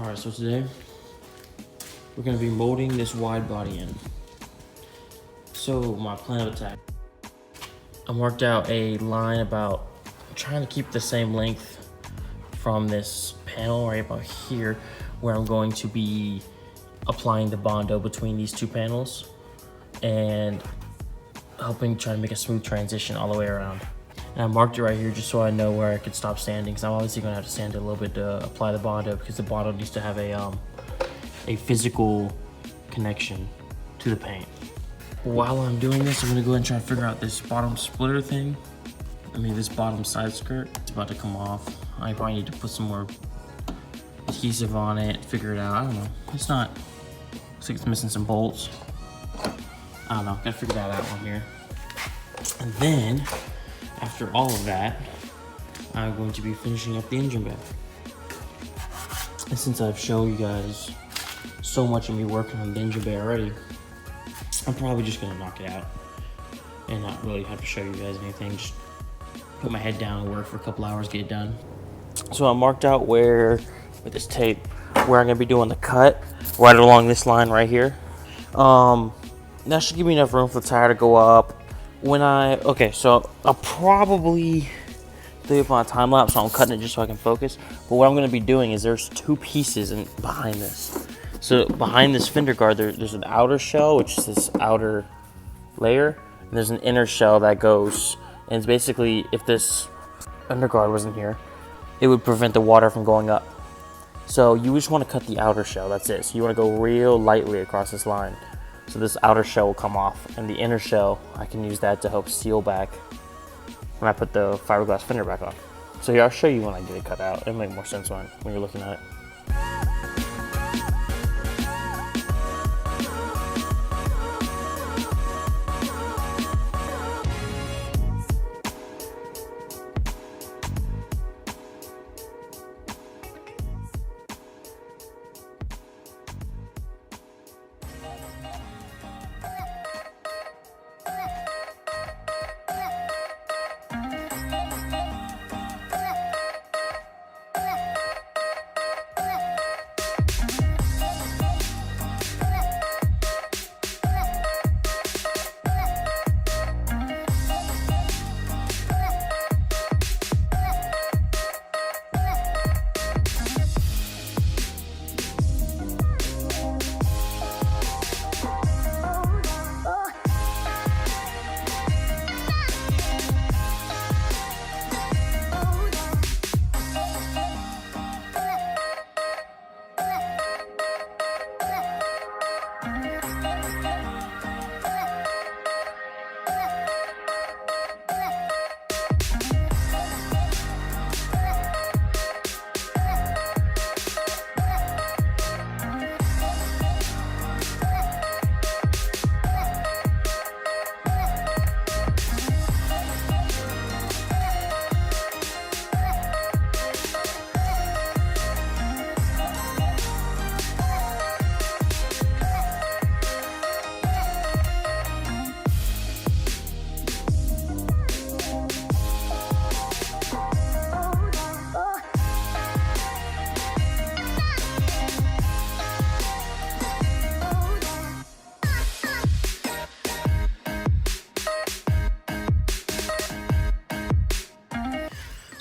Alright, so today we're going to be molding this wide body in. So my plan of attack, I marked out a line about, I'm trying to keep the same length from this panel right about here, where I'm going to be applying the Bondo between these two panels and helping try to make a smooth transition all the way around. And I marked it right here just so I know where I could stop sanding, because I'm obviously going to have to sand it a little bit to apply the Bondo, because the Bondo needs to have a physical connection to the paint. While I'm doing this, I'm going to go ahead and try to figure out this bottom splitter thing. This bottom side skirt. It's about to come off. I probably need to put some more adhesive on it, figure it out. I don't know. It's not, looks like it's missing some bolts. I don't know, gotta figure that out on here. And then, after all of that, I'm going to be finishing up the engine bay. And since I've shown you guys so much of me working on the engine bay already, I'm probably just gonna knock it out and not really have to show you guys anything. Just put my head down and work for a couple hours, get it done. So I marked out where, with this tape, where I'm gonna be doing the cut, right along this line right here. That should give me enough room for the tire to go up. Okay, so I'll probably do it on a time lapse, so I'm cutting it just so I can focus. But what I'm gonna be doing is there's two pieces behind this. So behind this fender guard, there's an outer shell, which is this outer layer, and there's an inner shell that goes, and it's basically, if this underguard wasn't here, it would prevent the water from going up. So you just want to cut the outer shell, that's it. So you want to go real lightly across this line. So this outer shell will come off, and the inner shell, I can use that to help seal back when I put the fiberglass fender back on. So yeah, I'll show you when I get it cut out. It'll make more sense when you're looking at it.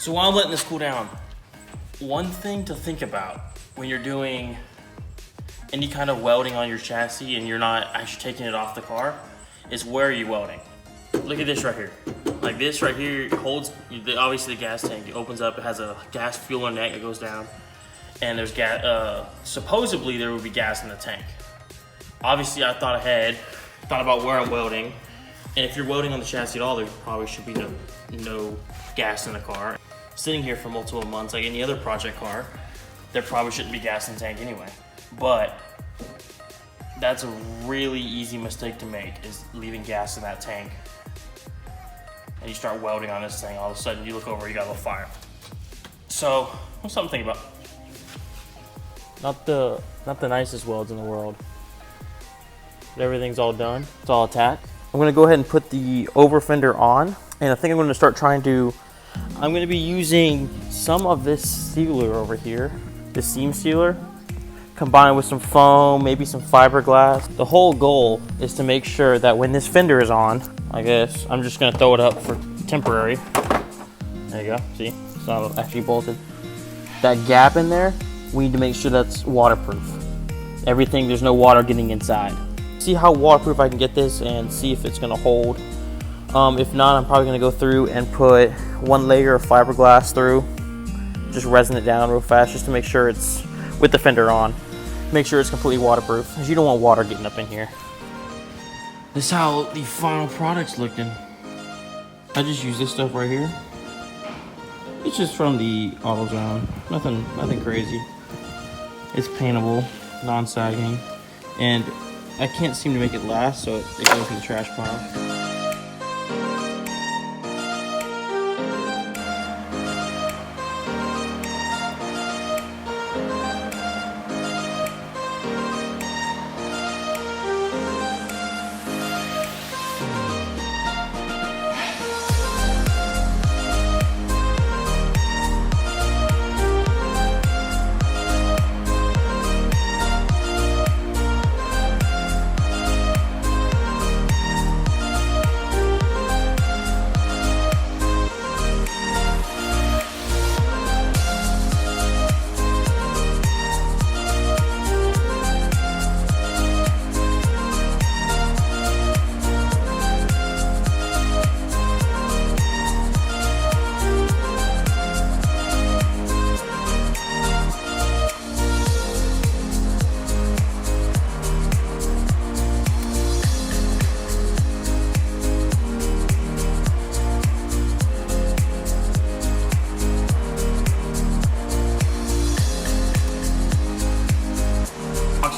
So while I'm letting this cool down, one thing to think about when you're doing any kind of welding on your chassis and you're not actually taking it off the car is, where are you welding? Look at this right here. Like this right here holds, obviously the gas tank, it opens up, it has a gas fueler neck that goes down, and there's gas, supposedly there would be gas in the tank. Obviously I thought ahead, thought about where I'm welding, and if you're welding on the chassis at all, there probably should be no gas in the car. Sitting here for multiple months, like any other project car, there probably shouldn't be gas in the tank anyway. But that's a really easy mistake to make, is leaving gas in that tank. And you start welding on this thing, all of a sudden you look over, you got a little fire. So, that's something to think about. Not the nicest welds in the world. But everything's all done, it's all attacked. I'm gonna go ahead and put the over fender on, and I think I'm gonna start trying to, I'm gonna be using some of this sealer over here, the seam sealer, combine it with some foam, maybe some fiberglass. The whole goal is to make sure that when this fender is on, like this, I'm just gonna throw it up for temporary. There you go, see, it's not actually bolted. That gap in there, we need to make sure that's waterproof. Everything, there's no water getting inside. See how waterproof I can get this and see if it's gonna hold. If not, I'm probably gonna go through and put one layer of fiberglass through, just resin it down real fast just to make sure it's, with the fender on, make sure it's completely waterproof, because you don't want water getting up in here. This is how the final product's looking. I just use this stuff right here. It's just from the AutoZone, nothing crazy. It's paintable, non-sagging, and I can't seem to make it last, so it goes in the trash pile.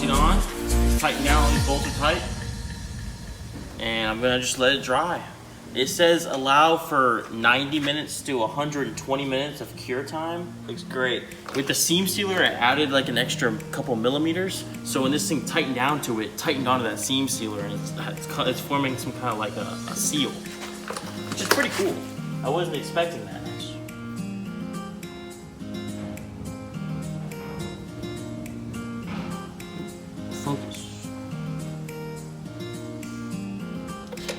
On, tighten down, bolt it tight, and I'm gonna just let it dry. It says allow for 90 minutes to 120 minutes of cure time. Looks great. With the seam sealer, I added like an extra couple millimeters, so when this thing tightened down to it, tightened onto that seam sealer, and it's forming some kind of like a seal, which is pretty cool. I wasn't expecting that. Focus.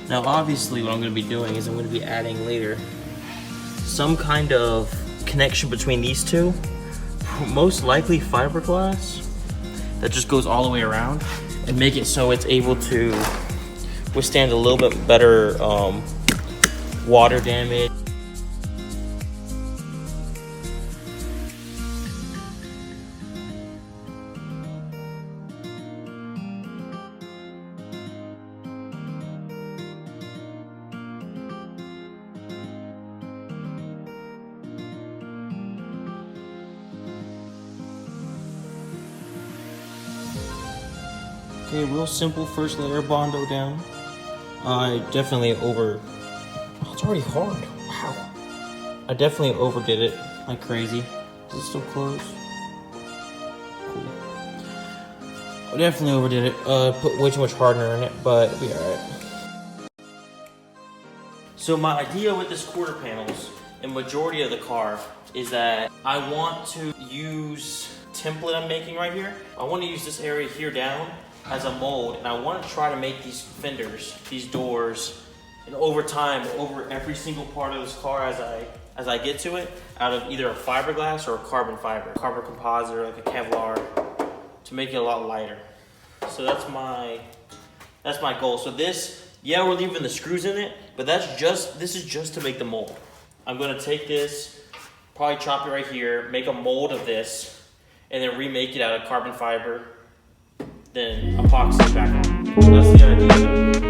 Now obviously what I'm going to be doing is I'm going to be adding later some kind of connection between these two, most likely fiberglass that just goes all the way around, and make it so it's able to withstand a little bit better water damage. Okay, real simple first layer of Bondo down. I definitely oh, it's already hard, wow. I definitely overdid it like crazy. Is it still closed? Cool. I definitely overdid it. Put way too much hardener in it, but it'll be alright. So my idea with this quarter panels, in majority of the car, is that I want to use template I'm making right here. I want to use this area here down as a mold, and I want to try to make these fenders, these doors, and over time, over every single part of this car as I get to it, out of either a fiberglass or a carbon fiber, carbon composite, or like a Kevlar, to make it a lot lighter. So that's my goal. So this, yeah, we're leaving the screws in it, but this is just to make the mold. I'm gonna take this, probably chop it right here, make a mold of this, and then remake it out of carbon fiber, then epoxy it back on. So that's the idea.